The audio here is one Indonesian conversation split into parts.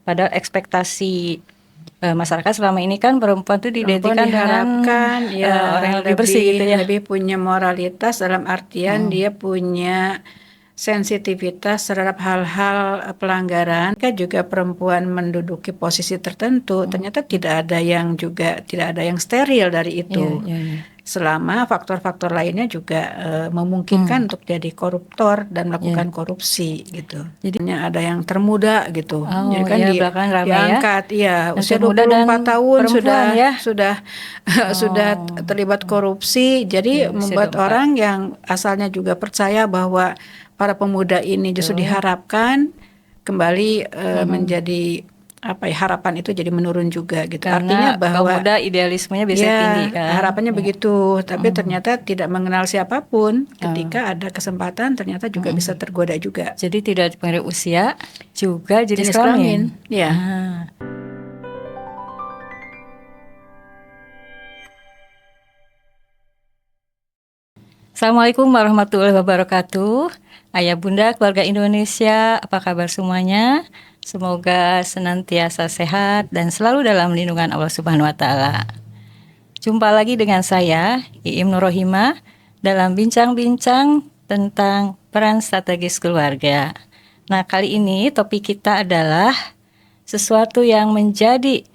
Padahal ekspektasi masyarakat selama ini kan perempuan tuh Perempuan diidentikan dengan diharapkan orang yang lebih bersih gitu ya. lebih punya moralitas dalam artian dia punya sensitivitas terhadap hal-hal pelanggaran. Kan juga perempuan menduduki posisi tertentu, ternyata tidak ada yang steril dari itu. Iya. Selama faktor-faktor lainnya juga memungkinkan untuk jadi koruptor dan melakukan Iya. korupsi gitu. Jadi Ada yang termuda gitu. Jadi kan iya belakangan ramai ya. diangkat, iya, Yang usia termuda dan 24 tahun perempuan ya. sudah terlibat korupsi. Jadi Ya, usia membuat 24. orang yang asalnya juga percaya bahwa para pemuda ini justru diharapkan kembali menjadi harapan itu jadi menurun juga gitu. Artinya Karena kaum bahwa muda idealismenya biasanya tinggi kan. harapannya Ya. begitu, tapi ternyata tidak mengenal siapapun. Ketika ada kesempatan ternyata juga bisa tergoda juga. Jadi tidak dipengaruhi usia, juga jenis Jenis kelamin, kelamin. ya. Assalamualaikum warahmatullahi wabarakatuh. Ayah bunda keluarga Indonesia, apa kabar semuanya? Semoga senantiasa sehat dan selalu dalam lindungan Allah Subhanahu wa taala. Jumpa lagi dengan saya, Iim Nurrohimah, dalam bincang-bincang tentang peran strategis keluarga. Nah, kali ini topik kita adalah sesuatu yang menjadi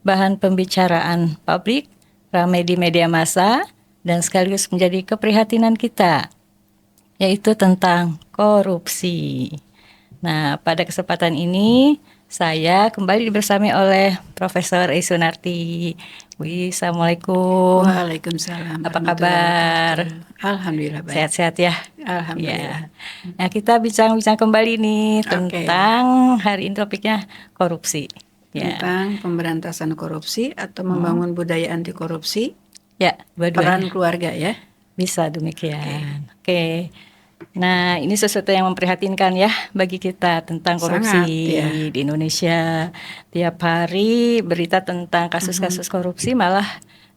bahan pembicaraan publik, ramai di media massa, dan sekaligus menjadi keprihatinan kita, yaitu tentang korupsi. Nah, pada kesempatan ini saya kembali dibersamai oleh Profesor Sunarti. Assalamualaikum. Waalaikumsalam. Apa kabar? Alhamdulillah baik. Sehat-sehat ya? Alhamdulillah. Ya. Nah, kita bincang-bincang kembali nih tentang hari ini topiknya korupsi. Tentang pemberantasan korupsi atau membangun budaya anti korupsi. Ya, peran keluarga ya. Bisa demikian. Oke. Nah, ini sesuatu yang memprihatinkan ya bagi kita tentang korupsi. Sangat, di Indonesia. Tiap hari berita tentang kasus-kasus korupsi malah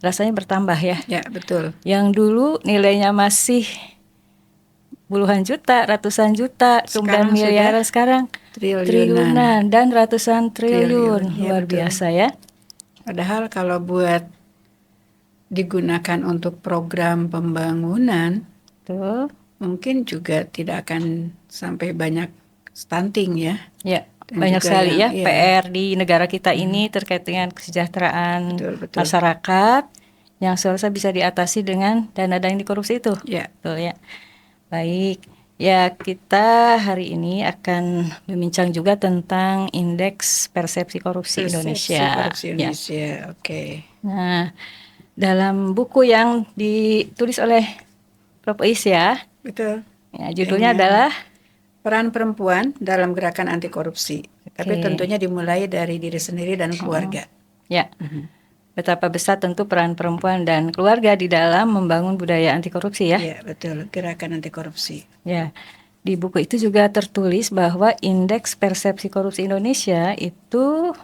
rasanya bertambah ya. Ya, betul. Yang dulu nilainya masih puluhan juta, ratusan juta, kemudian miliaran, sekarang triliunan dan ratusan triliun. Luar biasa ya. Padahal kalau buat digunakan untuk program pembangunan, mungkin juga tidak akan sampai banyak stunting ya. Ya, banyak sekali ya PR di negara kita ini terkait dengan kesejahteraan masyarakat yang seharusnya bisa diatasi dengan dana-dana yang dikorupsi itu. Ya. Betul ya. Baik, ya kita hari ini akan berbincang juga tentang indeks persepsi korupsi Indonesia. Korupsi Indonesia, oke. Nah, dalam buku yang ditulis oleh Prof. Is ya. Betul. Ya, judulnya adalah Peran Perempuan dalam Gerakan Anti Korupsi. Tapi tentunya dimulai dari diri sendiri dan keluarga. Ya. Betapa besar tentu peran perempuan dan keluarga di dalam membangun budaya anti korupsi ya. Iya, betul. Gerakan anti korupsi. Ya. Di buku itu juga tertulis bahwa indeks persepsi korupsi Indonesia itu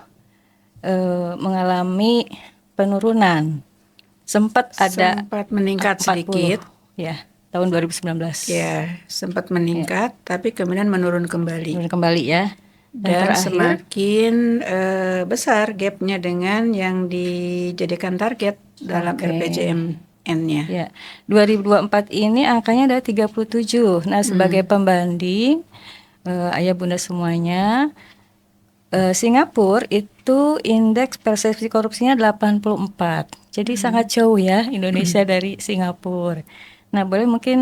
mengalami penurunan. Sempat meningkat 40, sedikit ya tahun 2019 ya, sempat meningkat tapi kemudian menurun kembali ya, dan semakin besar gapnya dengan yang dijadikan target dalam RPJMN-nya ya. 2024 ini angkanya ada 37. Nah, sebagai pembanding ayah bunda semuanya, Singapura itu indeks persepsi korupsinya 84. Jadi sangat jauh ya Indonesia dari Singapura. Nah, boleh mungkin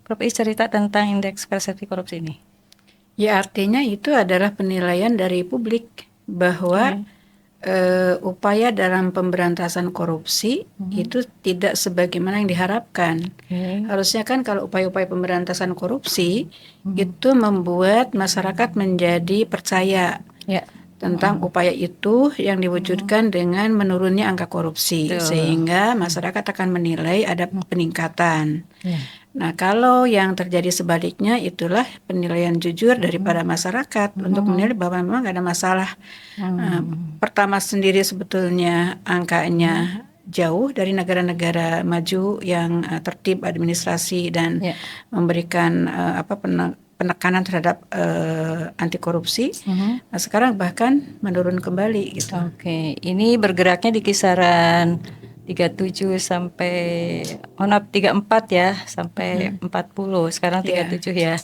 Prof. Is cerita tentang indeks persepsi korupsi ini? Ya, artinya itu adalah penilaian dari publik bahwa upaya dalam pemberantasan korupsi itu tidak sebagaimana yang diharapkan. Harusnya kan kalau upaya-upaya pemberantasan korupsi itu membuat masyarakat menjadi percaya tentang upaya itu yang diwujudkan dengan menurunnya angka korupsi, sehingga masyarakat akan menilai ada peningkatan. Nah, kalau yang terjadi sebaliknya, itulah penilaian jujur daripada masyarakat untuk menilai bahwa memang ada masalah. Pertama sendiri sebetulnya angkanya jauh dari negara-negara maju yang tertib administrasi dan memberikan penekanan terhadap anti korupsi. Nah, sekarang bahkan menurun kembali gitu. Oke, ini bergeraknya di kisaran 37 sampai 34 ya, sampai 40. Sekarang 37 ya.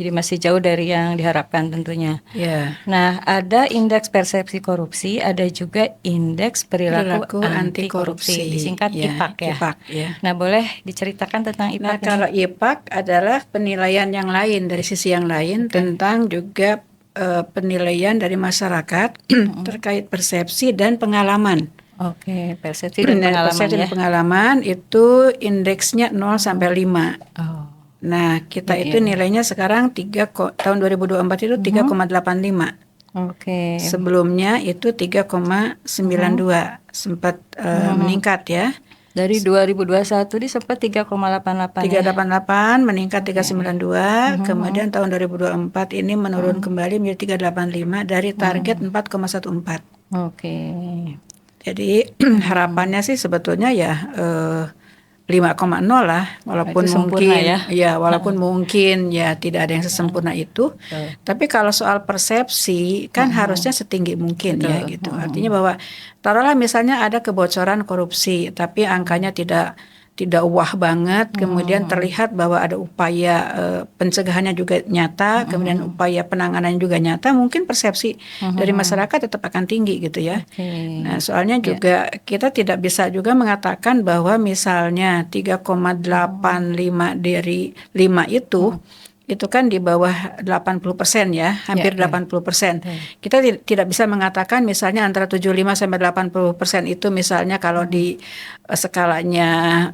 Jadi masih jauh dari yang diharapkan tentunya. Ya, Nah, ada indeks persepsi korupsi, ada juga indeks perilaku perilaku anti anti korupsi, korupsi. disingkat Ya, IPAK ya. IPAK ya. Nah, boleh diceritakan tentang Nah, IPAK ini? kalau IPAK adalah penilaian yang lain dari sisi yang lain tentang juga penilaian dari masyarakat terkait persepsi dan pengalaman. Oke, persepsi dan pengalaman Persepsi ya. dan pengalaman itu indeksnya 0 sampai 5. Oh, Nah, kita Ya, itu nilainya sekarang tahun 2024 itu 3,85. oke. Sebelumnya itu 3,92, sempat meningkat ya. Dari 2021 di sempat 3,88 ya. 388 meningkat 392, kemudian tahun 2024 ini menurun kembali menjadi 385 dari target 4,14. Oke. Jadi harapannya sih sebetulnya ya 5,0 lah, walaupun Itu sempurna mungkin ya. walaupun mungkin ya tidak ada yang sesempurna itu. Tapi kalau soal persepsi kan harusnya setinggi mungkin ya gitu. Artinya bahwa taruhlah misalnya ada kebocoran korupsi, tapi angkanya tidak wah banget, kemudian terlihat bahwa ada upaya pencegahannya juga nyata, kemudian upaya penanganannya juga nyata, mungkin persepsi dari masyarakat tetap akan tinggi gitu ya. Nah, soalnya juga kita tidak bisa juga mengatakan bahwa misalnya 3,85 dari 5 itu kan di bawah 80% ya, hampir 80%. Kita tidak bisa mengatakan misalnya antara 75 sampai 80% itu misalnya kalau di skalanya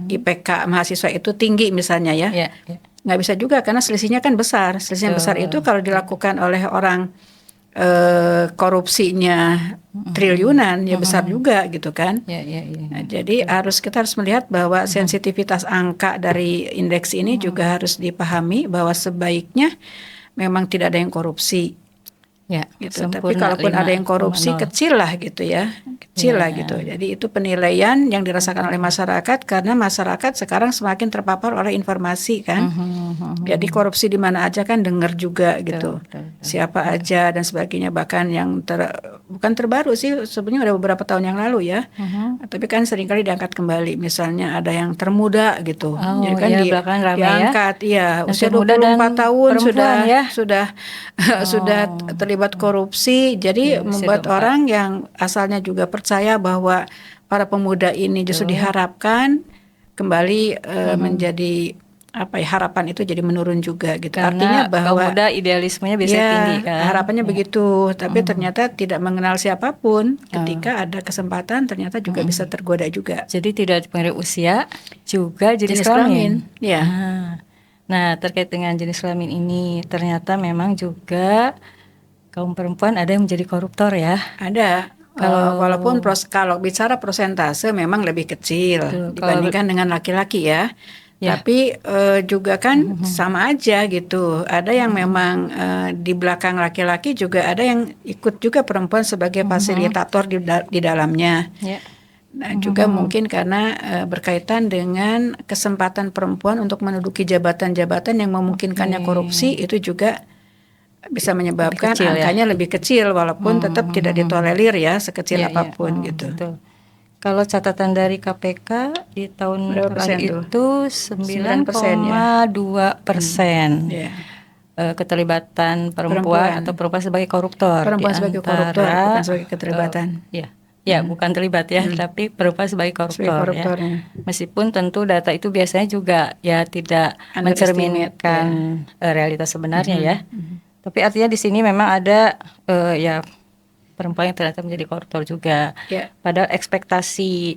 IPK mahasiswa itu tinggi misalnya ya. Nggak bisa juga karena selisihnya kan besar. Selisihnya besar itu kalau dilakukan oleh orang korupsinya triliunan ya besar juga gitu kan. Nah, jadi kita harus melihat bahwa sensitivitas angka dari indeks ini juga harus dipahami bahwa sebaiknya memang tidak ada yang korupsi. Gitu. Tapi kalaupun ada yang korupsi kecil lah gitu ya, kecil lah gitu. Jadi itu penilaian yang dirasakan oleh masyarakat karena masyarakat sekarang semakin terpapar oleh informasi kan. Jadi korupsi di mana aja kan dengar juga gitu. Siapa aja dan sebagainya, bahkan yang bukan terbaru sih, sebenarnya udah beberapa tahun yang lalu ya. Tapi kan seringkali diangkat kembali. Misalnya ada yang termuda gitu. Jadi kan diangkat usia 24 tahun sudah terlibat korupsi, jadi membuat orang yang asalnya juga percaya bahwa para pemuda ini justru diharapkan kembali menjadi harapan itu jadi menurun juga gitu. Karena artinya bahwa pemuda idealismenya biasanya tinggi kan. Harapannya begitu, tapi ternyata tidak mengenal siapapun. Ketika ada kesempatan ternyata juga bisa tergoda juga. Jadi tidak dipengaruhi usia, juga jenis kelamin. Ya. Nah, terkait dengan jenis kelamin ini ternyata memang juga kaum perempuan ada yang menjadi koruptor ya? Ada. Walaupun kalau bicara persentase memang lebih kecil dibandingkan dengan laki-laki ya. Tapi juga kan sama aja gitu. Ada yang memang di belakang laki-laki juga ada yang ikut juga perempuan sebagai fasilitator di dalamnya. Nah, juga mungkin karena berkaitan dengan kesempatan perempuan untuk menduduki jabatan-jabatan yang memungkinkannya korupsi itu juga bisa menyebabkan angkanya lebih kecil walaupun tetap tidak ditolerir ya sekecil apapun gitu. Betul. Kalau catatan dari KPK di tahun lalu itu 9,2% keterlibatan perempuan atau perempuan sebagai koruptor. Perempuan sebagai koruptor bukan sebagai keterlibatan. Bukan terlibat ya, tapi perempuan sebagai koruptor ya. Meskipun tentu data itu biasanya juga ya tidak mencerminkan realitas sebenarnya ya. Tapi artinya di sini memang ada perempuan yang ternyata menjadi koruptor juga. Padahal ekspektasi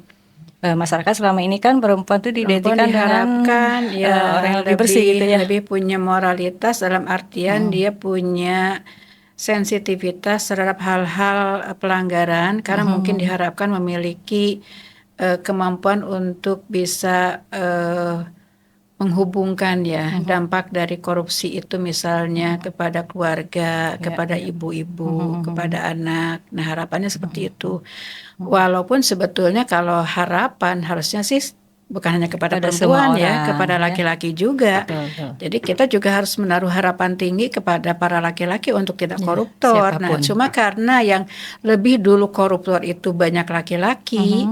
masyarakat selama ini kan perempuan itu diidentikan dengan orang yang lebih bersih gitu ya. Lebih punya moralitas dalam artian dia punya sensitivitas terhadap hal-hal pelanggaran karena mungkin diharapkan memiliki kemampuan untuk bisa menghubungkan dampak dari korupsi itu misalnya kepada keluarga, kepada ibu-ibu, kepada anak. Nah, harapannya seperti itu. Walaupun sebetulnya kalau harapan harusnya sih bukan hanya kepada Pada semua perempuan ya, orang, kepada ya. laki-laki juga. Betul. Jadi kita juga harus menaruh harapan tinggi kepada para laki-laki untuk tidak Ya, koruptor. Nah, siapapun. cuma karena yang lebih dulu koruptor itu banyak laki-laki,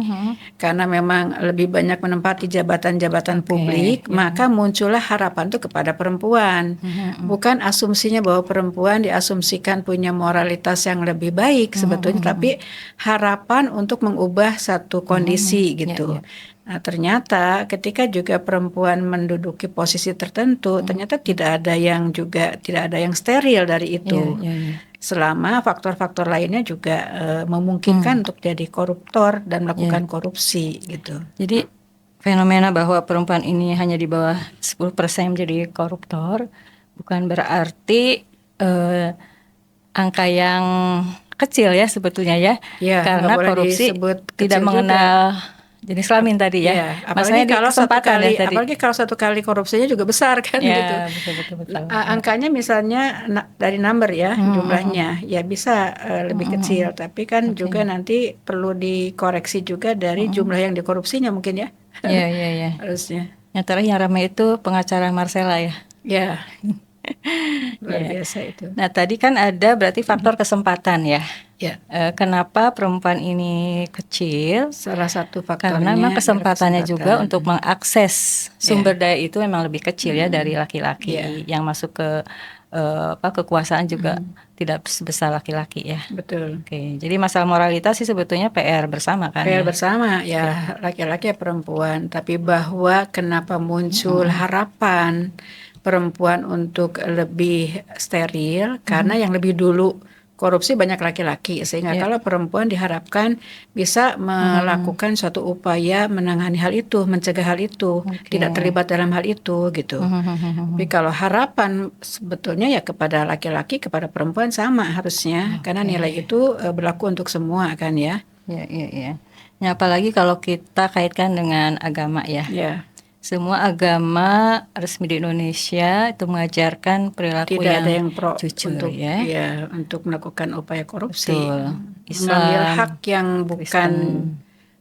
karena memang lebih banyak menempati jabatan-jabatan Oke, publik, ya. maka muncullah harapan itu kepada perempuan. Bukan asumsinya bahwa perempuan diasumsikan punya moralitas yang lebih baik sebetulnya, tapi harapan untuk mengubah satu kondisi gitu. Ya. Nah, ternyata ketika juga perempuan menduduki posisi tertentu, ternyata tidak ada yang steril dari itu. Ya. Selama faktor-faktor lainnya juga memungkinkan untuk jadi koruptor dan melakukan korupsi gitu. Jadi fenomena bahwa perempuan ini hanya di bawah 10% menjadi koruptor bukan berarti angka yang kecil ya sebetulnya ya. Ya, Karena nggak boleh korupsi disebut tidak kecil mengenal jenis kelamin tadi ya. Ya, Maksudnya di kesempatan ya tadi. apalagi kalau satu kali korupsinya juga besar kan gitu. Ya, betul. Angkanya misalnya dari number ya, jumlahnya ya bisa lebih kecil, tapi kan juga nanti perlu dikoreksi juga dari jumlah yang dikorupsinya mungkin ya. Ya. Harusnya. Yang terakhir yang ramai itu pengacara Marcella ya. Ya. Luar biasa itu. Nah, tadi kan ada berarti faktor kesempatan ya. Ya. Kenapa perempuan ini kecil? Salah satu faktornya karena memang kesempatannya juga untuk mengakses sumber daya itu memang lebih kecil ya dari laki-laki yang masuk ke kekuasaan juga tidak sebesar laki-laki ya. Betul. Oke, jadi masalah moralitas sih sebetulnya PR bersama kan? PR bersama ya, laki-laki ya perempuan. Tapi bahwa kenapa muncul harapan perempuan untuk lebih steril karena yang lebih dulu korupsi banyak laki-laki, sehingga kalau perempuan diharapkan bisa melakukan suatu upaya menangani hal itu, mencegah hal itu, tidak terlibat dalam hal itu gitu. Tapi kalau harapan sebetulnya ya kepada laki-laki, kepada perempuan sama harusnya, karena nilai itu berlaku untuk semua kan ya. Iya. Ya, apalagi kalau kita kaitkan dengan agama ya. Semua agama resmi di Indonesia itu mengajarkan perilaku tidak yang ada yang pro jujur untuk, ya. Untuk melakukan upaya korupsi. Betul. Mengambil hak yang bukan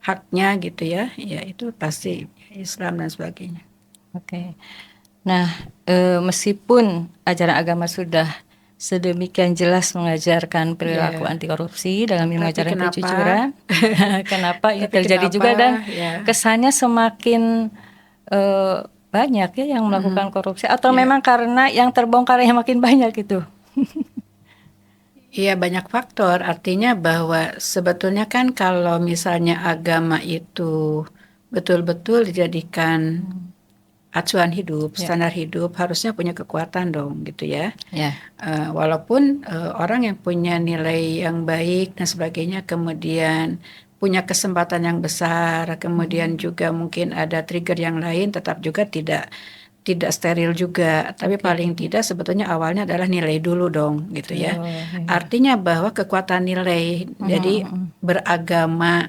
haknya gitu ya. Ya itu pasti Islam dan sebagainya. Oke. Nah, meskipun ajaran agama sudah sedemikian jelas mengajarkan perilaku anti korupsi dalam mengajarkan kejujuran, kenapa ini terjadi juga dan kesannya semakin banyak ya yang melakukan korupsi atau memang karena yang terbongkar yang makin banyak gitu? Iya, banyak faktor. Artinya bahwa sebetulnya kan kalau misalnya agama itu betul-betul dijadikan acuan hidup, standar hidup, harusnya punya kekuatan dong gitu ya. Walaupun orang yang punya nilai yang baik dan sebagainya kemudian punya kesempatan yang besar, kemudian juga mungkin ada trigger yang lain, tetap juga tidak steril juga, tapi paling tidak sebetulnya awalnya adalah nilai dulu dong gitu ya. Artinya bahwa kekuatan nilai, jadi beragama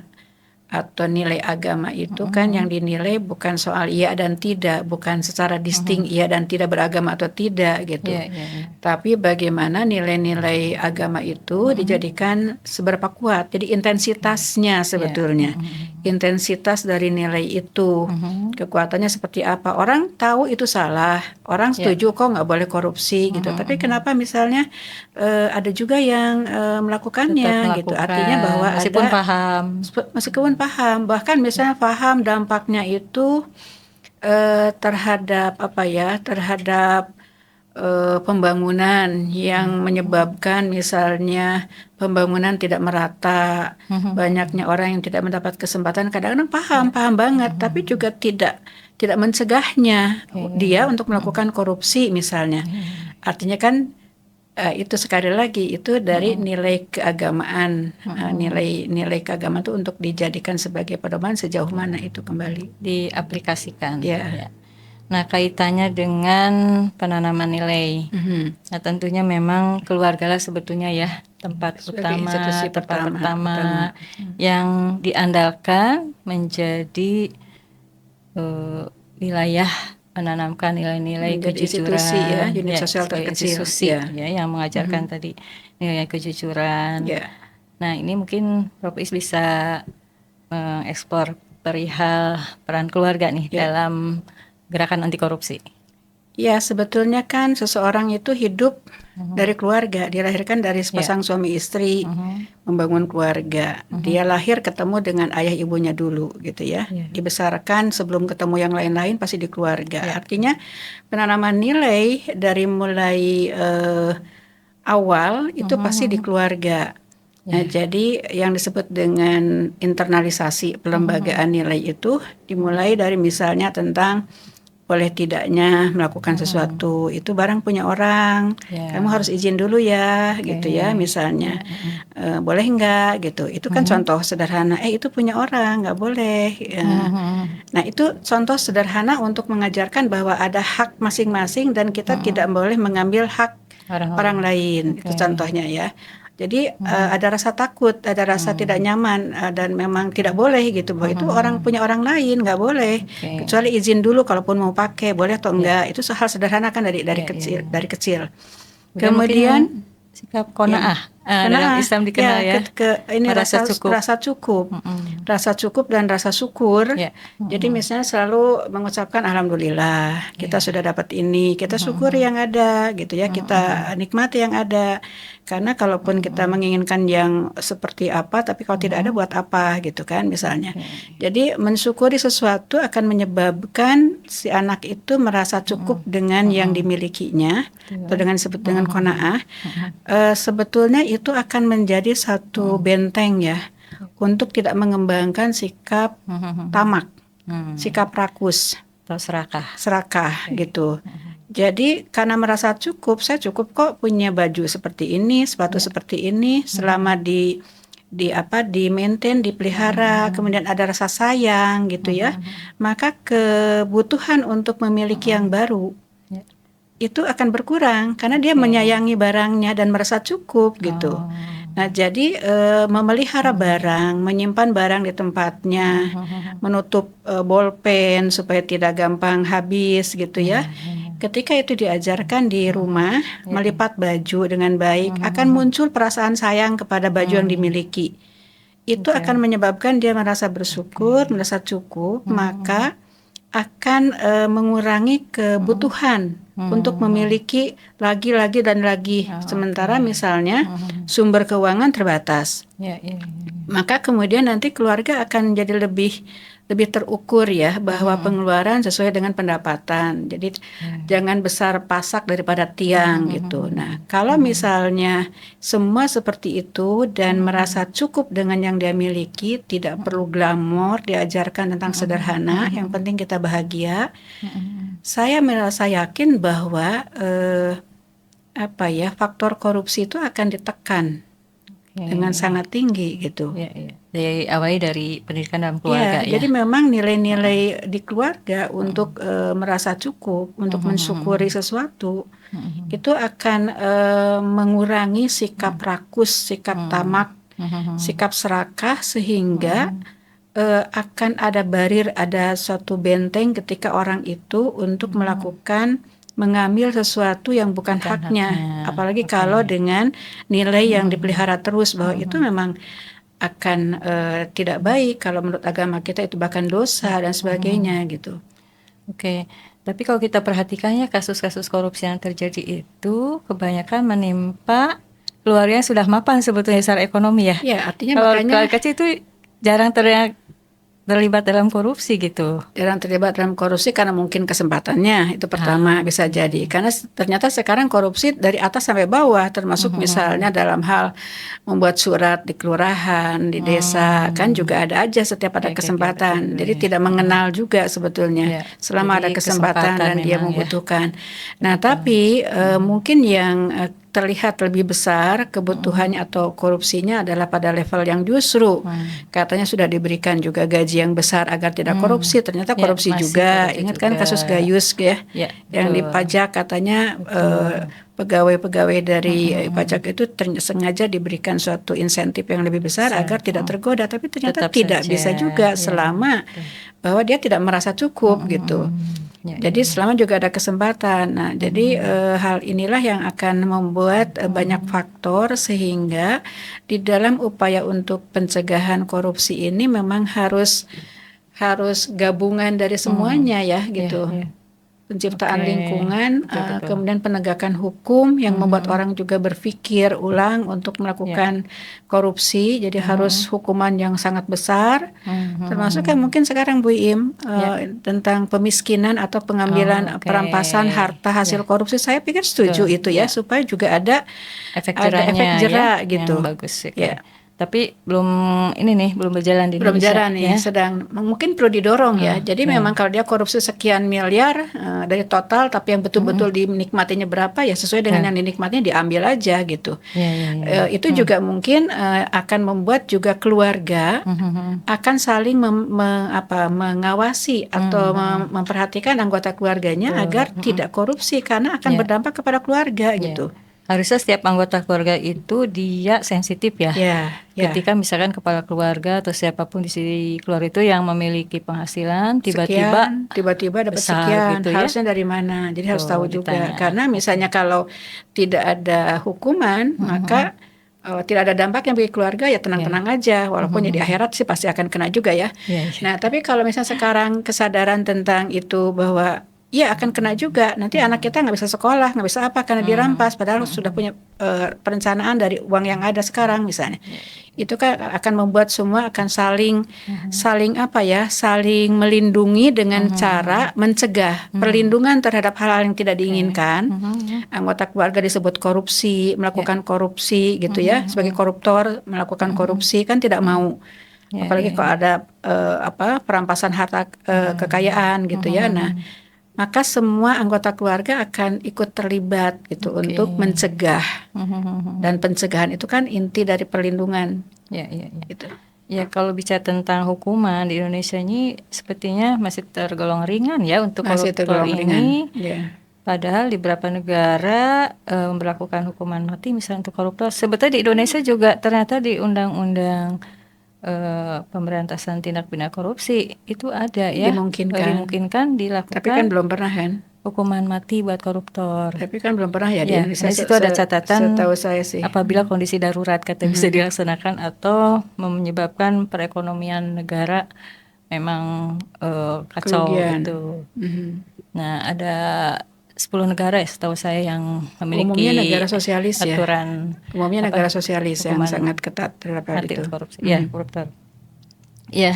atau nilai agama itu kan yang dinilai bukan soal iya dan tidak, bukan secara disting iya dan tidak beragama atau tidak gitu. Tapi bagaimana nilai-nilai agama itu dijadikan seberapa kuat. Jadi intensitasnya sebetulnya. Intensitas dari nilai itu, kekuatannya seperti apa. Orang tahu itu salah, orang setuju kok nggak boleh korupsi gitu. Tapi kenapa misalnya ada juga yang melakukannya gitu. Artinya bahwa meskipun paham, bahkan misalnya paham dampaknya itu terhadap pembangunan yang menyebabkan misalnya pembangunan tidak merata, banyaknya orang yang tidak mendapat kesempatan. Kadang-kadang paham banget, tapi juga tidak mencegahnya dia untuk melakukan korupsi misalnya. Artinya kan itu sekali lagi itu dari nilai keagamaan, nilai keagamaan itu untuk dijadikan sebagai pedoman sejauh mana itu kembali diaplikasikan. Ya. Nah, kaitannya dengan penanaman nilai. Nah, tentunya memang keluarga lah sebetulnya ya tempat pertama yang diandalkan menjadi wilayah menanamkan nilai-nilai kejujuran, unit sosial terkecil ya yang mengajarkan tadi nilai kejujuran. Nah, ini mungkin Prof Is bisa mengeksplor perihal peran keluarga nih Ya. dalam gerakan anti korupsi. Ya, sebetulnya kan seseorang itu hidup dari keluarga, dilahirkan dari sepasang suami istri, membangun keluarga. Dia lahir ketemu dengan ayah ibunya dulu gitu ya. Dibesarkan sebelum ketemu yang lain-lain pasti di keluarga. Artinya penanaman nilai dari mulai awal itu pasti di keluarga. Nah, jadi yang disebut dengan internalisasi pelembagaan nilai itu dimulai dari misalnya tentang boleh tidaknya melakukan sesuatu itu barang punya orang, kamu harus izin dulu ya, gitu ya misalnya. Boleh enggak gitu, itu kan contoh sederhana, itu punya orang nggak boleh. Nah, itu contoh sederhana untuk mengajarkan bahwa ada hak masing-masing dan kita tidak boleh mengambil hak orang lain. Itu contohnya ya. Jadi ada rasa takut, ada rasa tidak nyaman, dan memang tidak boleh gitu, bahwa itu orang punya orang lain, nggak boleh, kecuali izin dulu kalaupun mau pakai, boleh atau enggak. Itu hal sederhana kan dari kecil. Kemudian sikap qanaah. Dalam Islam dikenal ini rasa cukup. Rasa cukup dan rasa syukur. Jadi misalnya selalu mengucapkan alhamdulillah, kita sudah dapat ini, kita syukuri yang ada gitu ya, kita nikmati yang ada. Karena kalaupun kita menginginkan yang seperti apa, tapi kalau tidak ada buat apa gitu kan misalnya. Jadi mensyukuri sesuatu akan menyebabkan si anak itu merasa cukup dengan yang dimilikinya, atau dengan disebut dengan qanaah. Sebetulnya itu akan menjadi satu benteng ya, untuk tidak mengembangkan sikap tamak, sikap rakus atau serakah gitu. Jadi karena merasa cukup, saya cukup kok punya baju seperti ini, sepatu seperti ini, selama di maintain, dipelihara, kemudian ada rasa sayang gitu ya, maka kebutuhan untuk memiliki yang baru itu akan berkurang karena dia menyayangi barangnya dan merasa cukup gitu. Nah, jadi memelihara barang, menyimpan barang di tempatnya, menutup bolpen supaya tidak gampang habis gitu ya. Ketika itu diajarkan di rumah, melipat baju dengan baik, akan muncul perasaan sayang kepada baju yang dimiliki. Itu akan menyebabkan dia merasa bersyukur, merasa cukup, maka akan mengurangi kebutuhan untuk memiliki lagi dan lagi. Sementara misalnya sumber keuangan terbatas, maka kemudian nanti keluarga akan jadi lebih terukur ya, bahwa pengeluaran sesuai dengan pendapatan. Jadi jangan besar pasak daripada tiang gitu. Nah, kalau misalnya semua seperti itu dan merasa cukup dengan yang dia miliki, tidak perlu glamor, diajarkan tentang sederhana, yang penting kita bahagia. Saya merasa yakin bahwa faktor korupsi itu akan ditekan dengan sangat tinggi gitu. Awalnya dari pendidikan dalam keluarga ya. Jadi memang nilai-nilai di keluarga untuk merasa cukup, untuk mensyukuri sesuatu, itu akan mengurangi sikap rakus, sikap tamak, sikap serakah, sehingga akan ada barir, ada suatu benteng ketika orang itu untuk mengambil sesuatu yang bukan haknya. Apalagi kalau dengan nilai yang dipelihara terus, bahwa itu memang akan tidak baik kalau menurut agama kita, itu bahkan dosa dan sebagainya gitu. Tapi kalau kita perhatikannya, kasus-kasus korupsi yang terjadi itu kebanyakan menimpa keluarga yang sudah mapan sebetulnya secara ekonomi ya. Artinya kalau makanya keluarga kecil itu jarang terlibat dalam korupsi gitu. Jarang terlibat dalam korupsi karena mungkin kesempatannya itu pertama, bisa jadi. Karena ternyata sekarang korupsi dari atas sampai bawah, termasuk misalnya dalam hal membuat surat di kelurahan, di desa, kan juga ada aja setiap ada kesempatan. Jadi tidak mengenal juga sebetulnya, selama ada kesempatan dan dia membutuhkan. Nah, tapi mungkin yang terlihat lebih besar kebutuhannya atau korupsinya adalah pada level yang justru katanya sudah diberikan juga gaji yang besar agar tidak korupsi, ternyata korupsi juga. Ingat kan kasus Gayus ya, yang di pajak katanya pegawai-pegawai dari pajak itu sengaja diberikan suatu insentif yang lebih besar agar tidak tergoda, tapi ternyata tidak bisa juga selama bahwa dia tidak merasa cukup gitu. Jadi selama juga ada kesempatan. Nah, jadi hal inilah yang akan membuat banyak faktor, sehingga di dalam upaya untuk pencegahan korupsi ini memang harus harus gabungan dari semuanya ya gitu. Iya. Penciptaan Oke. lingkungan, Betul. kemudian penegakan hukum yang membuat orang juga berpikir ulang untuk melakukan korupsi. Jadi harus hukuman yang sangat besar. Termasuk kan mungkin sekarang Bu Im tentang pemiskinan atau pengambilan Oh, oke. perampasan harta hasil korupsi. Saya pikir setuju Betul, itu ya, supaya juga ada efek efek jerahnya jerah ya, gitu. yang bagus. Oke. Ya. Tapi belum berjalan di Belum Indonesia jalan ya. nih, sedang mungkin perlu didorong ya. Jadi memang kalau dia korupsi sekian miliar dari total, tapi yang betul-betul dinikmatinya berapa ya sesuai dengan yang dinikmatinya diambil aja gitu. Ya. Itu juga mungkin akan membuat juga keluarga akan saling mengawasi atau memperhatikan anggota keluarganya agar tidak korupsi karena akan berdampak kepada keluarga gitu. Harusnya setiap anggota keluarga itu dia sensitif ya. Ketika misalkan kepala keluarga atau siapapun di keluarga itu yang memiliki penghasilan tiba-tiba dapat sekian, gitu harusnya dari mana? Jadi harus tahu juga. Karena misalnya kalau tidak ada hukuman, maka tidak ada dampaknya bagi keluarga ya tenang-tenang aja. Walaupun di akhirat sih pasti akan kena juga ya. Nah, tapi kalau misalnya sekarang kesadaran tentang itu bahwa iya akan kena juga. Nanti anak kita nggak bisa sekolah, nggak bisa apa karena dirampas. Padahal sudah punya perencanaan dari uang yang ada sekarang misalnya. Itu kan akan membuat semua akan saling melindungi dengan cara mencegah perlindungan terhadap hal-hal yang tidak diinginkan. Anggota keluarga disebut korupsi, melakukan korupsi gitu ya. Sebagai koruptor melakukan korupsi kan tidak mau. Apalagi kalau ada perampasan harta kekayaan gitu ya. Nah, maka semua anggota keluarga akan ikut terlibat gitu untuk mencegah. Dan pencegahan itu kan inti dari perlindungan. Gitu. Ya, kalau bicara tentang hukuman di Indonesia ini sepertinya masih tergolong ringan ya untuk koruptor ini. Padahal di beberapa negara memberlakukan hukuman mati misalnya untuk koruptor. Sebetulnya di Indonesia juga ternyata di undang-undang pemberantasan tindak pidana korupsi itu ada ya, dimungkinkan dilakukan. Tapi kan belum pernah kan hukuman mati buat koruptor. Tapi kan belum pernah ya di Indonesia. Di situ ada catatan setahu saya sih. Apabila kondisi darurat kata bisa dilaksanakan atau menyebabkan perekonomian negara memang kacau gitu. Nah, ada 10 negara ya setahu saya yang memiliki umumnya negara sosialis aturan umumnya negara sosialis yang sangat ketat terhadap hal itu. Korupsi. Ya, koruptor. Ya,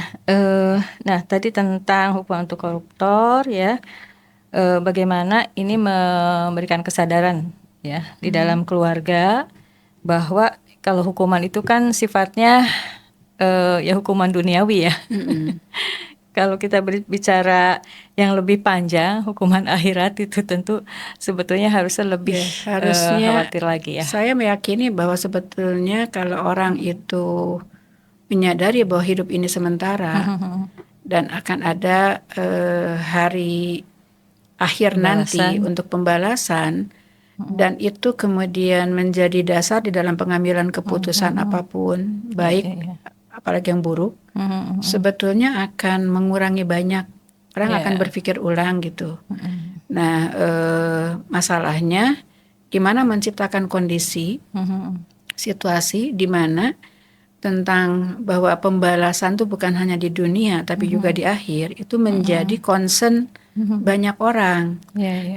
nah tadi tentang hukuman untuk koruptor ya, bagaimana ini memberikan kesadaran ya di dalam keluarga bahwa kalau hukuman itu kan sifatnya ya hukuman duniawi ya. Kalau kita berbicara yang lebih panjang, hukuman akhirat itu tentu sebetulnya harusnya lebih khawatir lagi ya. Saya meyakini bahwa sebetulnya kalau orang itu menyadari bahwa hidup ini sementara dan akan ada hari akhir nanti untuk pembalasan, dan itu kemudian menjadi dasar di dalam pengambilan keputusan apapun, baik apalagi yang buruk, sebetulnya akan mengurangi banyak. Orang akan berpikir ulang gitu. Nah, masalahnya gimana menciptakan kondisi, situasi di mana tentang bahwa pembalasan itu bukan hanya di dunia tapi juga di akhir, itu menjadi concern banyak orang.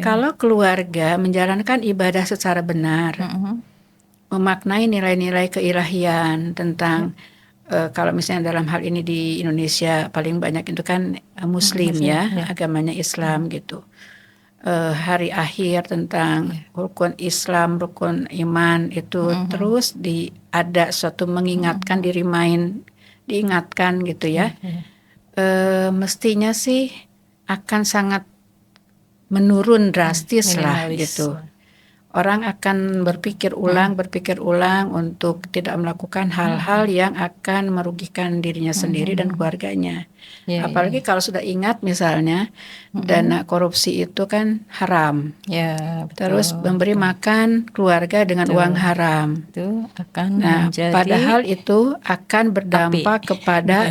Kalau keluarga menjalankan ibadah secara benar, memaknai nilai-nilai keilahian tentang kalau misalnya dalam hal ini di Indonesia paling banyak itu kan Muslim ya, agamanya Islam gitu. Hari akhir tentang rukun Islam, rukun iman itu terus ada suatu mengingatkan diingatkan gitu ya. Mestinya sih akan sangat menurun drastis lah gitu. Orang akan berpikir ulang untuk tidak melakukan hal-hal yang akan merugikan dirinya sendiri dan keluarganya. Apalagi kalau sudah ingat misalnya dana korupsi itu kan haram. Terus memberi makan keluarga dengan uang haram. Itu akan menjadi padahal itu akan berdampak kepada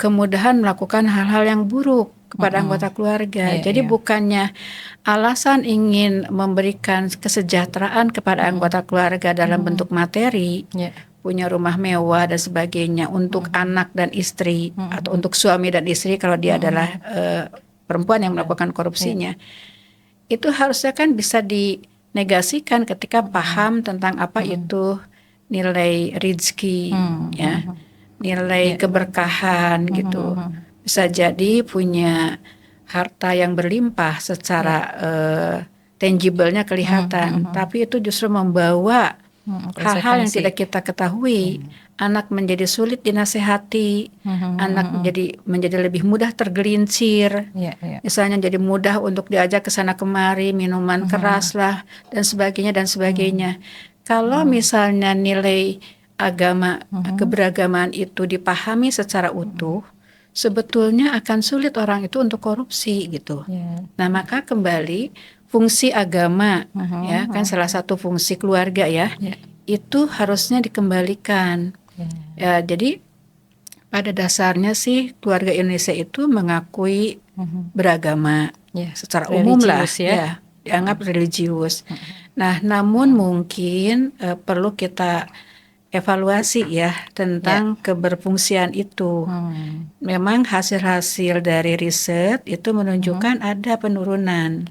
kemudahan melakukan hal-hal yang buruk kepada anggota keluarga. Jadi bukannya alasan ingin memberikan kesejahteraan kepada anggota keluarga dalam bentuk materi, punya rumah mewah dan sebagainya untuk anak dan istri atau untuk suami dan istri kalau dia adalah perempuan yang melakukan korupsinya. Itu harusnya kan bisa dinegasikan ketika paham tentang apa itu nilai rezeki, ya, nilai keberkahan gitu. Bisa jadi punya harta yang berlimpah secara tangible-nya kelihatan, tapi itu justru membawa hal-hal yang tidak kita ketahui. Anak menjadi sulit dinasehati, anak menjadi lebih mudah tergelincir, misalnya jadi mudah untuk diajak ke sana kemari, minuman keras lah dan sebagainya. Kalau misalnya nilai agama, keberagaman itu dipahami secara utuh, sebetulnya akan sulit orang itu untuk korupsi gitu. Nah, maka kembali fungsi agama, ya kan salah satu fungsi keluarga ya, itu harusnya dikembalikan. Ya, jadi pada dasarnya sih keluarga Indonesia itu mengakui beragama secara umum lah, ya, dianggap religius. Nah, namun mungkin perlu kita evaluasi ya tentang keberfungsian itu. Memang hasil-hasil dari riset itu menunjukkan ada penurunan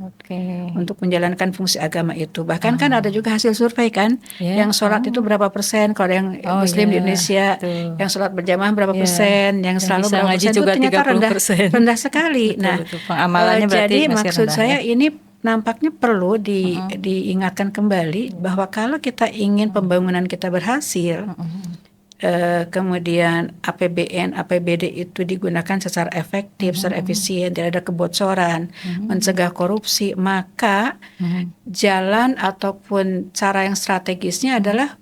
untuk menjalankan fungsi agama itu. Bahkan kan ada juga hasil survei kan, yang sholat itu berapa persen, kalau yang Muslim di Indonesia, yang sholat berjamaah berapa persen, yang selalu berapa persen, itu ternyata rendah sekali. Betul, pengamalannya jadi maksud saya ini nampaknya perlu diingatkan kembali bahwa kalau kita ingin pembangunan kita berhasil, kemudian APBN, APBD itu digunakan secara efektif, secara efisien, tidak ada kebocoran, mencegah korupsi, maka jalan ataupun cara yang strategisnya adalah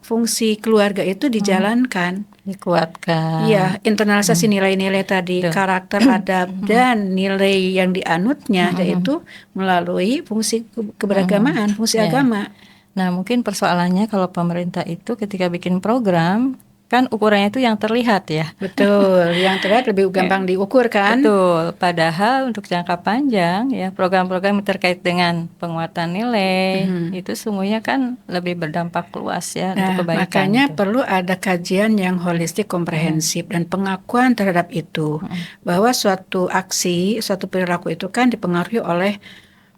fungsi keluarga itu dijalankan, dikuatkan. Ya, internalisasi nilai-nilai tadi, karakter, adab, dan nilai yang dianutnya, yaitu melalui fungsi keberagamaan, fungsi agama. Nah, mungkin persoalannya kalau pemerintah itu ketika bikin program, kan ukurannya itu yang terlihat ya. Betul, yang terlihat lebih gampang diukur kan. Betul, padahal untuk jangka panjang ya program-program yang terkait dengan penguatan nilai itu semuanya kan lebih berdampak luas ya untuk kebaikan. Makanya perlu ada kajian yang holistik, komprehensif dan pengakuan terhadap itu, bahwa suatu aksi, suatu perilaku itu kan dipengaruhi oleh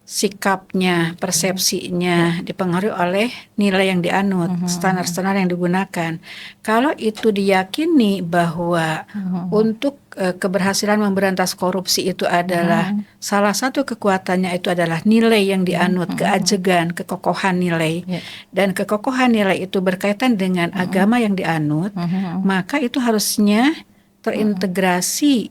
sikapnya, persepsinya, dipengaruhi oleh nilai yang dianut, standar-standar yang digunakan. Kalau itu diyakini bahwa untuk keberhasilan memberantas korupsi itu adalah salah satu kekuatannya itu adalah nilai yang dianut, keajegan, kekokohan nilai, dan kekokohan nilai itu berkaitan dengan agama yang dianut, maka itu harusnya terintegrasi,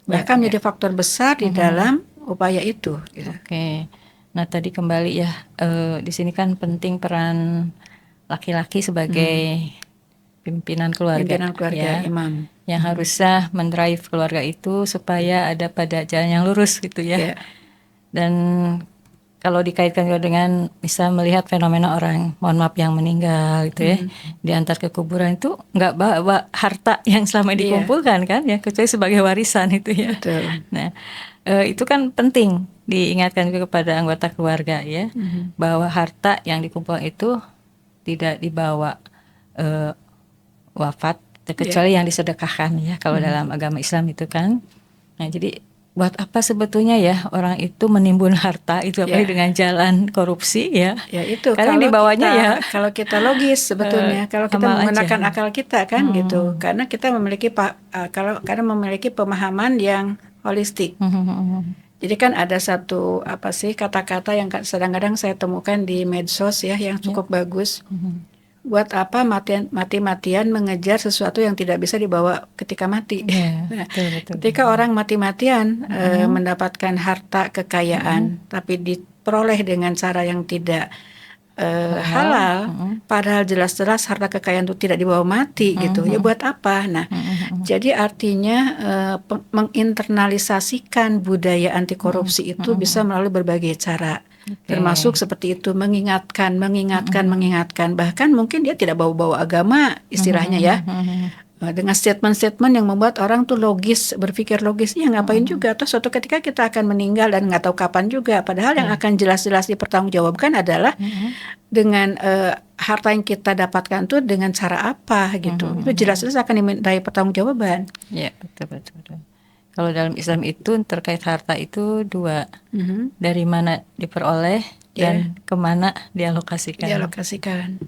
bahkan menjadi faktor besar di dalam upaya itu. Oke. Nah, tadi kembali ya, di sini kan penting peran laki-laki sebagai pimpinan keluarga, ya, imam, yang harusnya mendrive keluarga itu supaya ada pada jalan yang lurus gitu ya. Dan kalau dikaitkan juga dengan bisa melihat fenomena orang, mohon maaf, yang meninggal gitu ya, diantar ke kuburan itu nggak bawa harta yang selama dikumpulkan kan ya, kecuali sebagai warisan itu ya. Betul. Nah, itu kan penting diingatkan juga kepada anggota keluarga ya, bahwa harta yang dikumpulkan itu tidak dibawa wafat, kecuali yang disedekahkan ya, kalau dalam agama Islam itu kan. Nah, jadi buat apa sebetulnya ya orang itu menimbun harta itu apalagi dengan jalan korupsi ya? Ya itu. Karena kalau dibawanya kita, ya. Kalau kita logis sebetulnya, kalau kita menggunakan akal kita kan gitu, karena kita memiliki karena memiliki pemahaman yang holistik. Jadi kan ada satu kata-kata yang kadang-kadang saya temukan di medsos ya yang cukup bagus. Buat apa mati-matian mengejar sesuatu yang tidak bisa dibawa ketika mati? Nah, betul. Ketika orang mati-matian mendapatkan harta kekayaan, tapi diperoleh dengan cara yang tidak halal, padahal jelas-jelas harta kekayaan itu tidak dibawa mati gitu. Ya buat apa? Nah, jadi artinya menginternalisasikan budaya anti korupsi itu bisa melalui berbagai cara. Termasuk seperti itu, mengingatkan. Bahkan mungkin dia tidak bawa-bawa agama istilahnya ya. dengan statement-statement yang membuat orang tuh logis, berpikir logis, ya ngapain juga. Terus suatu ketika kita akan meninggal dan nggak tahu kapan juga. Padahal yang akan jelas-jelas dipertanggungjawabkan adalah dengan harta yang kita dapatkan tuh dengan cara apa gitu. Itu jelas-jelas akan dimintai pertanggungjawaban. Ya, betul. Kalau dalam Islam itu terkait harta itu dua, dari mana diperoleh dan kemana dialokasikan.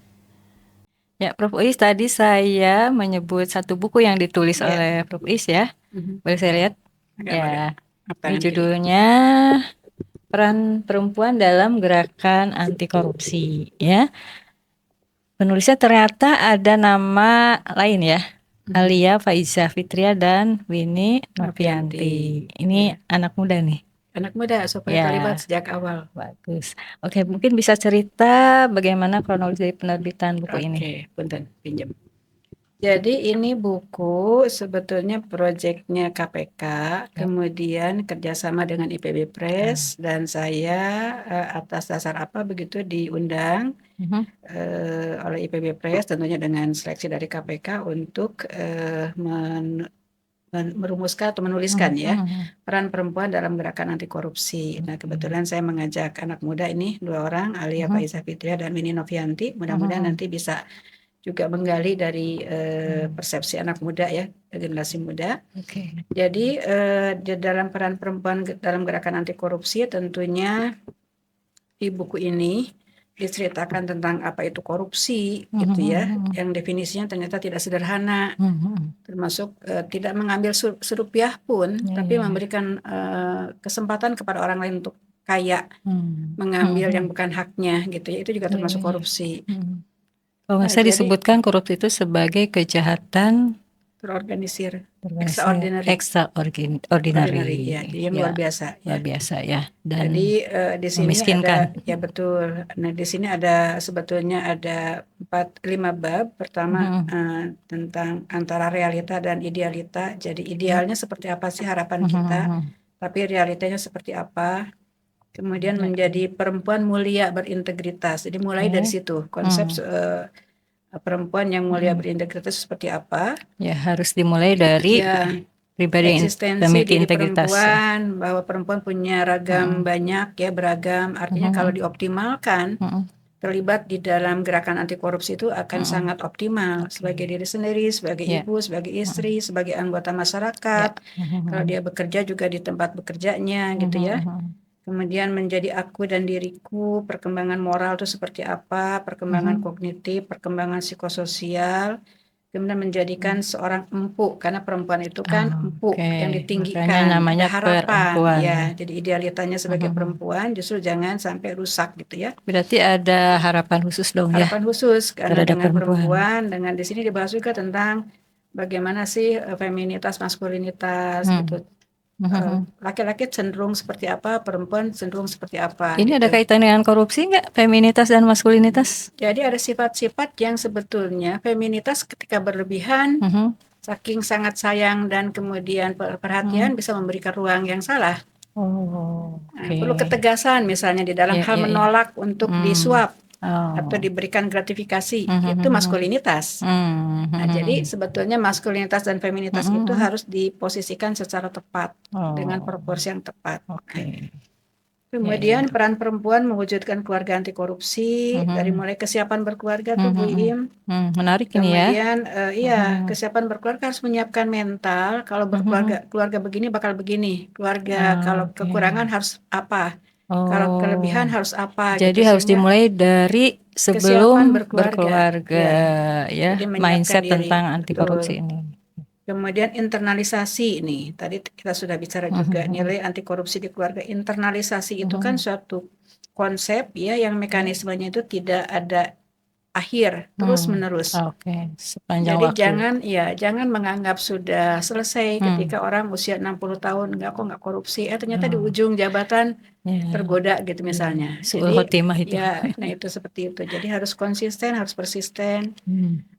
Ya, Prof. Uis, tadi saya menyebut satu buku yang ditulis oleh Prof. Uis ya. Boleh saya lihat? Ya, ini judulnya Peran Perempuan dalam Gerakan Anti Korupsi ya. Penulisnya ternyata ada nama lain ya. Alia Faiza Fitria dan Winnie Novianti. Ini anak muda nih. Anak muda supaya terlibat sejak awal. Bagus. Oke, mungkin bisa cerita bagaimana kronologi penerbitan buku ini. Oke, punten, pinjam. Jadi ini buku sebetulnya proyeknya KPK, kemudian kerjasama dengan IPB Press, dan saya atas dasar apa begitu diundang oleh IPB Press, tentunya dengan seleksi dari KPK untuk merumuskan atau menuliskan ya peran perempuan dalam gerakan anti korupsi. Nah kebetulan saya mengajak anak muda ini 2 orang, Alia Faiza Fitria dan Winnie Novianti. Mudah-mudahan nanti bisa juga menggali dari persepsi anak muda ya, generasi muda. Jadi di dalam peran perempuan dalam gerakan anti korupsi tentunya di buku ini diceritakan tentang apa itu korupsi gitu ya, yang definisinya ternyata tidak sederhana, termasuk tidak mengambil serupiah pun, tapi memberikan kesempatan kepada orang lain untuk kaya, mengambil yang bukan haknya gitu ya, itu juga termasuk korupsi. Kalau saya disebutkan korupsi itu sebagai kejahatan terorganisir, extraordinary ya, yang luar biasa. Luar biasa ya. Dan jadi di sini memiskinkan. ada, ya betul. Nah di sini ada sebetulnya ada 4-5 bab. Pertama tentang antara realita dan idealita. Jadi idealnya seperti apa sih harapan kita, tapi realitanya seperti apa. Kemudian menjadi perempuan mulia berintegritas. Jadi mulai dari situ konsep perempuan yang mulia berintegritas seperti apa. Ya harus dimulai dari pribadi yang memiliki integritas. Perempuan, bahwa perempuan punya ragam banyak ya, beragam. Artinya kalau dioptimalkan, terlibat di dalam gerakan anti korupsi itu akan sangat optimal sebagai diri sendiri, sebagai ibu, sebagai istri, sebagai anggota masyarakat. Kalau dia bekerja juga di tempat bekerjanya gitu ya. Kemudian menjadi aku dan diriku, perkembangan moral itu seperti apa, perkembangan kognitif, perkembangan psikososial, kemudian menjadikan seorang empu, karena perempuan itu kan empu yang ditinggikan, namanya harapan, ya. Jadi idealitanya sebagai perempuan justru jangan sampai rusak gitu ya. Berarti ada harapan khusus dong ya. Harapan khusus karena dengan perempuan, dengan di sini dibahas juga tentang bagaimana sih feminitas, maskulinitas gitu. Laki-laki cenderung seperti apa, perempuan cenderung seperti apa. Ini gitu. ada kaitan dengan korupsi nggak, feminitas dan maskulinitas? Jadi ada sifat-sifat yang sebetulnya feminitas ketika berlebihan, saking sangat sayang dan kemudian perhatian bisa memberikan ruang yang salah. Perlu ketegasan misalnya di dalam hal menolak untuk disuap atau diberikan gratifikasi, itu maskulinitas. Nah, jadi sebetulnya maskulinitas dan feminitas itu harus diposisikan secara tepat dengan proporsi yang tepat. Kemudian peran perempuan mewujudkan keluarga anti korupsi, dari mulai kesiapan berkeluarga tuh Bu Im. Menarik ini ya. Kemudian kesiapan berkeluarga harus menyiapkan mental, kalau keluarga begini bakal begini, keluarga kalau kekurangan harus apa, kalau kelebihan harus apa. Jadi gitu, harus dimulai dari sebelum berkeluarga ya, jadi mindset diri. tentang anti korupsi ini. Kemudian internalisasi nih, tadi kita sudah bicara juga nilai anti korupsi di keluarga. Internalisasi itu kan suatu konsep ya yang mekanismenya itu tidak ada akhir, terus menerus. Sepanjang jadi waktu. jangan menganggap sudah selesai ketika orang usia 60 tahun nggak korupsi, ternyata di ujung jabatan tergoda gitu misalnya. Su'ul khotimah itu. Ya, nah itu seperti itu. Jadi harus konsisten, harus persisten.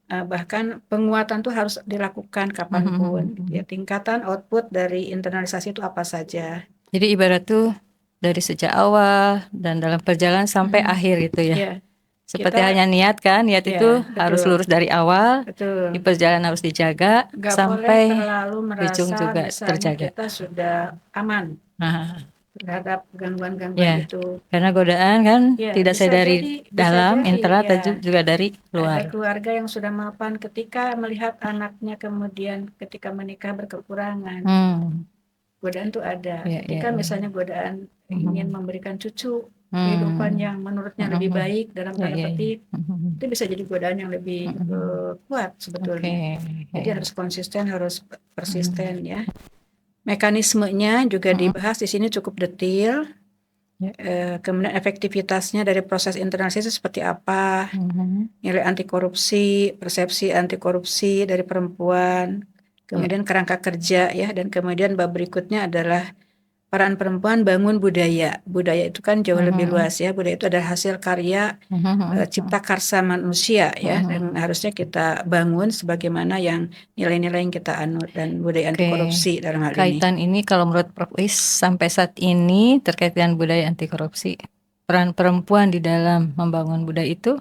Bahkan penguatan tuh harus dilakukan kapanpun. Ya, tingkatan output dari internalisasi itu apa saja. Jadi ibarat tuh dari sejak awal dan dalam perjalanan sampai akhir gitu ya. Seperti kita hanya niat kan, niat ya itu harus betul lurus dari awal, di betul. perjalanan harus dijaga Nggak boleh sampai terlalu ujung merasa juga misalnya terjaga. kita sudah aman Nah, terhadap gangguan-gangguan ya, itu. karena godaan kan Ya, tidak saya dari bisa dalam jadi internal, ya tapi juga dari ada luar. keluarga yang sudah mapan ketika melihat anaknya kemudian ketika menikah berkekurangan. Hmm, Godaan itu ada. ya, ya, Ketika ya. misalnya godaan ingin Hmm, memberikan cucu kehidupan hmm, yang menurutnya lebih hmm, baik dalam ya, tanda ya, ya. petik, itu bisa jadi godaan yang lebih kuat Oke, sebetulnya. ya, Jadi ya. harus konsisten, harus Hmm, persisten ya. Mekanismenya juga dibahas di sini cukup detail. ya. Kemudian efektivitasnya dari proses internalisasi itu seperti apa, Hmm, nilai anti korupsi, persepsi anti korupsi dari perempuan, ya. kemudian kerangka kerja ya, dan kemudian bab berikutnya adalah peran perempuan bangun budaya. Budaya itu kan jauh lebih Hmm, luas ya. Budaya itu adalah hasil karya cipta karsa manusia ya, dan harusnya kita bangun sebagaimana yang nilai-nilai yang kita anut dan budaya anti Oke, korupsi dalam hal ini. kaitan ini kalau menurut Prof. Is sampai saat ini terkait dengan budaya anti korupsi, peran perempuan di dalam membangun budaya itu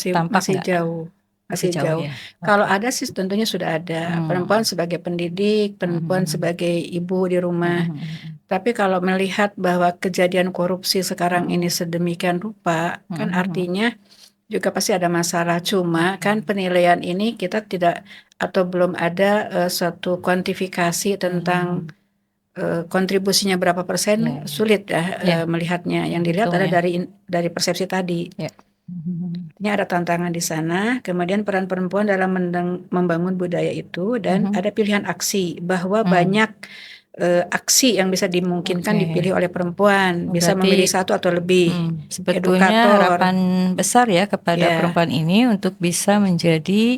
tampak Masih nggak? jauh, Masih masih jauh jauh. ya. Kalau Oke. ada sih tentunya sudah ada perempuan Hmm. sebagai pendidik, perempuan Hmm. sebagai ibu di rumah. Hmm. Tapi kalau melihat bahwa kejadian korupsi sekarang ini Hmm. sedemikian rupa, kan Hmm. artinya juga pasti ada masalah. Cuma kan penilaian ini kita tidak atau belum ada suatu kuantifikasi tentang kontribusinya berapa Ya, persen, ya. sulit ya Ya, melihatnya. Yang dilihat hitung adalah ya. dari persepsi tadi. Ya. Hmm. Ini ada tantangan di sana, kemudian peran perempuan dalam membangun budaya itu, dan Hmm. ada pilihan aksi, bahwa Hmm. banyak aksi yang bisa dimungkinkan Oke. dipilih oleh perempuan, bisa memilih Berarti satu atau lebih. sebetulnya Edukator, harapan besar ya kepada ya, perempuan ini untuk bisa menjadi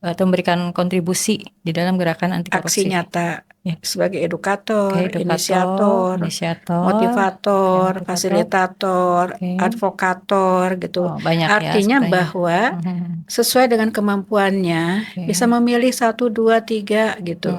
atau memberikan kontribusi di dalam gerakan anti aksi korupsi. nyata Ya. sebagai Oke, edukator, edukator, inisiator, inisiator, ya, motivator, motivator. fasilitator, Oke. advokator gitu. Oh, banyak ya Artinya sebenarnya. bahwa sesuai dengan kemampuannya Oke. bisa memilih 1, 2, 3 gitu.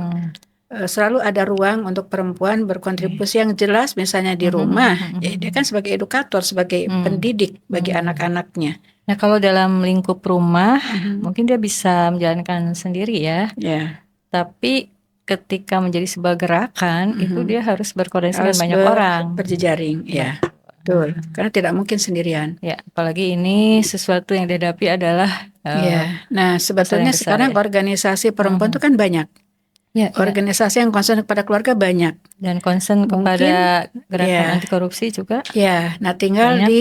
Selalu ada ruang untuk perempuan Oke. berkontribusi yang jelas, misalnya di rumah, ya dia kan sebagai edukator, sebagai pendidik bagi anak-anaknya. Nah, kalau dalam lingkup rumah, mungkin dia bisa menjalankan sendiri ya. Ya, Tapi ketika menjadi sebuah gerakan, itu dia harus berkoordinasi dengan harus banyak orang. berjejaring, ya, betul. Karena tidak mungkin sendirian. Ya, apalagi ini sesuatu yang dihadapi adalah Ya, nah masalah sebetulnya yang besar sekarang ya. organisasi perempuan itu kan banyak. Ya, ya. Organisasi yang concern kepada keluarga banyak. Dan concern Mungkin, kepada gerakan ya, anti korupsi juga ya. Nah tinggal banyak.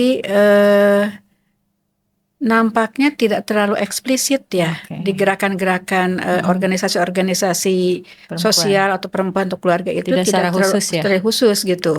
nampaknya tidak terlalu eksplisit ya Oke. di gerakan-gerakan organisasi-organisasi Perempuan. sosial atau perempuan atau keluarga itu Tidak secara terlalu khusus ya. secara khusus gitu.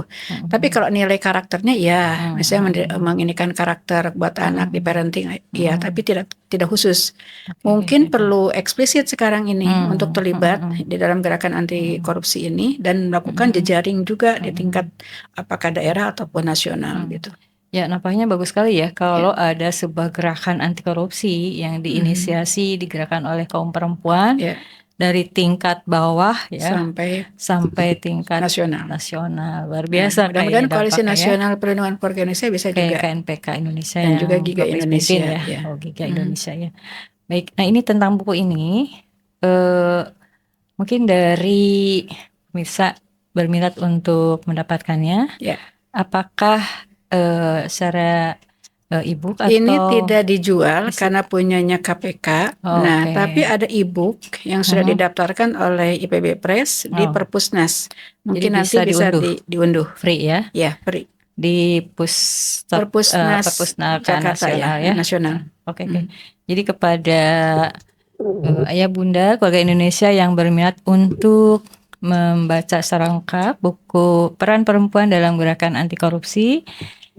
Tapi kalau nilai karakternya ya, misalnya menginikan karakter buat anak di parenting, ya, tapi tidak khusus. Mungkin perlu eksplisit sekarang ini untuk terlibat di dalam gerakan anti korupsi ini dan melakukan jejaring juga di tingkat apakah daerah ataupun nasional gitu. Ya, nampaknya bagus sekali ya kalau ada sebuah gerakan anti korupsi yang diinisiasi, digerakkan oleh kaum perempuan dari tingkat bawah ya sampai tingkat nasional. Luar biasa mudah-mudahan kayaknya Koalisi dampaknya Nasional Perlindungan Keluarga Indonesia bisa juga, KNPK Indonesia dan yang juga Giga Prof. Is Indonesia pimpin ya. ya. Oh, Giga Indonesia ya. Baik, nah ini tentang buku ini mungkin dari bisa berminat untuk mendapatkannya. Ya. Apakah secara e-book atau ini tidak dijual karena punyanya KPK. Nah, tapi ada e-book yang sudah didaftarkan oleh IPB Press di Perpusnas. Mungkin nanti bisa diunduh. Free ya? Ya, free. Di Perpusnas Jakarta Nasional ya. Nasional. Oke. Jadi kepada ayah bunda keluarga Indonesia yang berminat untuk membaca secara lengkap buku Peran Perempuan dalam Gerakan Anti Korupsi,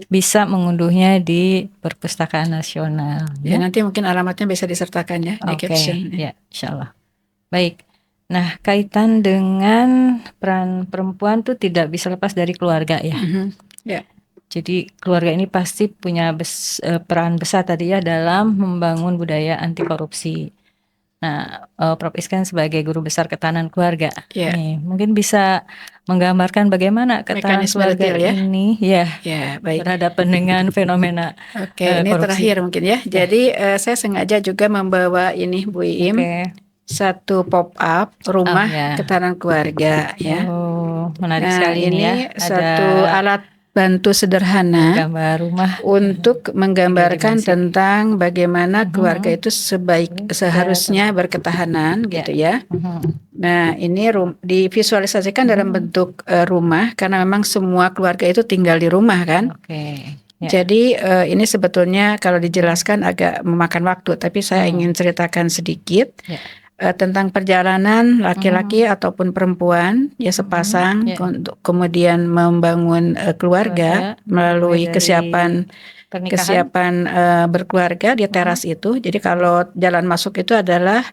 bisa mengunduhnya di Perpustakaan Nasional. Ya, nanti mungkin alamatnya bisa disertakan ya di caption. Ya, insya Allah. Baik. Nah, kaitan dengan peran perempuan tuh tidak bisa lepas dari keluarga ya. Ya. Jadi keluarga ini pasti punya peran besar tadi ya dalam membangun budaya anti korupsi. Nah, Prof. Is kan sebagai guru besar ketahanan keluarga. Ya. Nih, mungkin bisa menggambarkan bagaimana ketahanan Mekanisme keluarga detail ya. ini ya Ya, baik. berhadapan dengan fenomena Oke, ini korupsi. terakhir mungkin ya. Ya. Jadi saya sengaja juga membawa ini Bu Iim, Oke. satu pop-up rumah ya. ketahanan keluarga ya. Oh, menarik Nah, sekali ini ya. satu alat bantu sederhana gambar rumah untuk menggambarkan dimensi. tentang bagaimana keluarga itu seharusnya berketahanan gitu ya. Nah, ini divisualisasikan dalam bentuk rumah karena memang semua keluarga itu tinggal di rumah kan. Oke. Ya. Jadi ini sebetulnya kalau dijelaskan agak memakan waktu, tapi saya ingin ceritakan sedikit. Ya. Tentang perjalanan laki-laki ataupun perempuan ya sepasang untuk kemudian membangun keluarga melalui kesiapan berkeluarga di teras itu. Jadi kalau jalan masuk itu adalah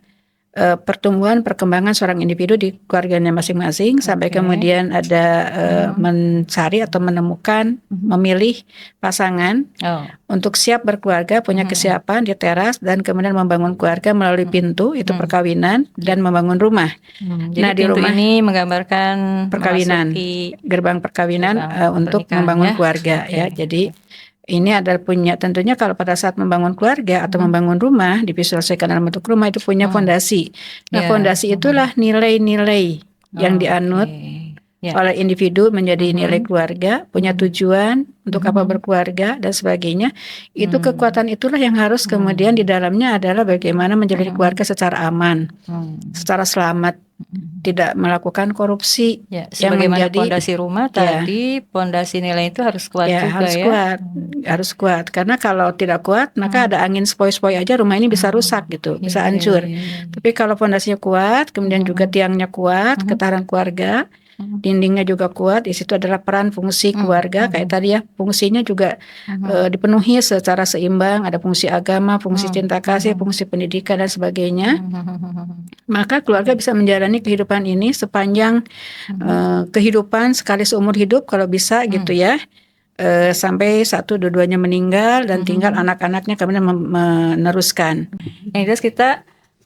pertumbuhan perkembangan seorang individu di keluarganya masing-masing sampai kemudian ada mencari atau menemukan memilih pasangan untuk siap berkeluarga, punya kesiapan di teras dan kemudian membangun keluarga melalui pintu itu perkawinan dan membangun rumah. Jadi nah, di rumah ini menggambarkan perkawinan, gerbang perkawinan untuk membangun keluarga ya. Jadi ini adalah punya tentunya kalau pada saat membangun keluarga atau membangun rumah divisualisasikan dalam bentuk rumah itu punya fondasi. Nah, fondasi itulah nilai-nilai yang dianut oleh individu menjadi nilai keluarga, punya tujuan untuk apa berkeluarga dan sebagainya. Itu kekuatan itulah yang harus kemudian di dalamnya adalah bagaimana menjalani keluarga secara aman, secara selamat, tidak melakukan korupsi. Ya, sebagaimana fondasi rumah tadi, fondasi nilai itu harus kuat juga harus ya. Kuat, harus kuat. Karena kalau tidak kuat, maka ada angin sepoi-sepoi aja rumah ini bisa rusak gitu, bisa hancur. Tapi kalau fondasinya kuat, kemudian juga tiangnya kuat, ketahanan keluarga, dindingnya juga kuat, di situ adalah peran fungsi keluarga kayak tadi ya, fungsinya juga dipenuhi secara seimbang, ada fungsi agama, fungsi cinta kasih, fungsi pendidikan dan sebagainya. Maka keluarga bisa menjalani kehidupan ini sepanjang kehidupan sekali seumur hidup kalau bisa gitu ya. Sampai dua-duanya meninggal dan tinggal anak-anaknya kemudian meneruskan. Yang jelas kita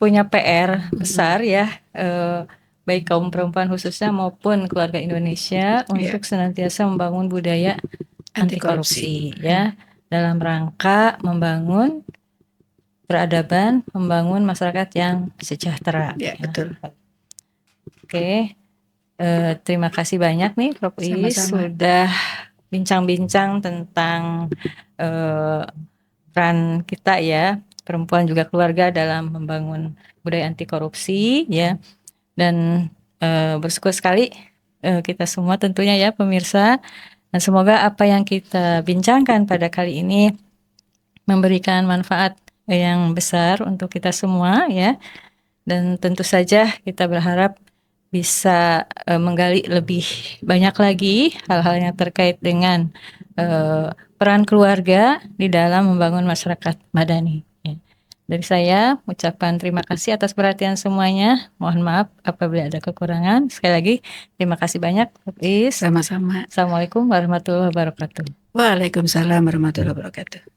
punya PR besar ya, baik kaum perempuan khususnya maupun keluarga Indonesia untuk senantiasa membangun budaya anti korupsi ya, dalam rangka membangun peradaban, membangun masyarakat yang sejahtera. Ya, betul. Oke, terima kasih banyak nih Prof. Is sudah bincang-bincang tentang peran kita ya, perempuan juga keluarga dalam membangun budaya anti korupsi ya. Dan bersyukur sekali kita semua tentunya ya pemirsa, dan semoga apa yang kita bincangkan pada kali ini memberikan manfaat yang besar untuk kita semua ya, dan tentu saja kita berharap bisa menggali lebih banyak lagi hal-hal yang terkait dengan peran keluarga di dalam membangun masyarakat madani. Dari saya ucapkan terima kasih atas perhatian semuanya. Mohon maaf apabila ada kekurangan. Sekali lagi terima kasih banyak Prof. Is. Sama-sama. Assalamualaikum warahmatullahi wabarakatuh. Waalaikumsalam warahmatullahi wabarakatuh.